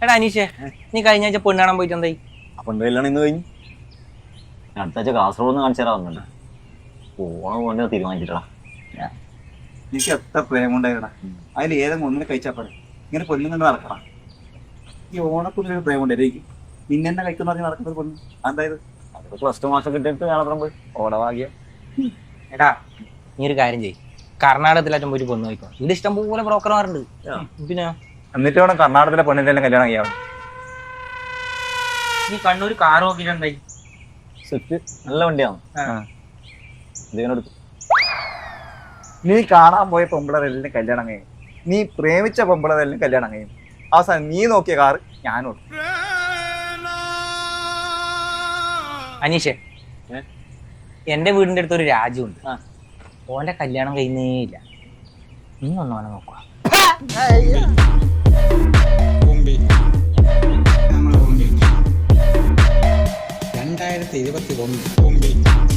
എടാ അനീഷേ, നീ കഴിഞ്ഞ ആഴ്ച പെണ്ണ് കാണാൻ പോയിട്ട് എന്തായി? അപ്പൊ എന്തായാലും ഇന്ന് കഴിഞ്ഞു. അടുത്ത ആഴ്ച കാസർഗോഡ് നിന്ന് കാണിച്ചു തരാവുന്നുണ്ട്. പോണ പോലെ തീരുമാനിച്ചിട്ടാ. എനിക്ക് എത്ര പ്രേമുണ്ടായിടാ. അതിൽ ഏതെങ്കിലും ഒന്നിനെ കഴിച്ചാൽ പോരെ. ഇങ്ങനെ കൊല്ലും കൊണ്ട് നടക്കണം. ഈ ഓണക്കുള്ളിൽ പ്രേമുണ്ടായിരിക്കും. പിന്നെ എന്നെ കഴിക്കുന്ന പറഞ്ഞ് നടക്കുന്നത് കൊല്ലും. അതായത് അതൊക്കെ +2 മാസം കിട്ടിയിട്ട് വേണത്രം പോയി ഓടവാകിയ. എടാ നീ ഒരു കാര്യം ചെയ്യ്, കർണാടകത്തിലാറ്റം പോയിട്ട് പെണ്ണ് നോക്കണം. ഇവിടെ ഇഷ്ടം പോലെ ബ്രോക്കർമാരുണ്ട്. പിന്നെ എന്നിട്ട് വേണം കർണാടകത്തിലെ പെണ്ണിന്റെ തന്നെ കല്യാണം ചെയ്യാം. നീ കണ്ണൂർ കാർ നോക്കിയിട്ടുണ്ടായി. സ്വിഫ്റ്റ് നല്ല വണ്ടിയാണ്. ഇതിനടുത്ത് നീ കാണാൻ പോയ പെമ്പിളരെല്ലാം കല്യാണം കഴിയും. നീ പ്രേമിച്ച പെമ്പിളരെല്ലാം കല്യാണം കഴിയും. അവസാനം നീ നോക്കിയ കാറ് ഞാനോട്. അനീഷേ, എന്റെ വീടിന്റെ അടുത്ത് ഒരു രാജുണ്ട്. ഓന്റെ കല്യാണം കഴിയുന്നേ ഇല്ല. നീ ഒന്നോനെ നോക്കുക. 2021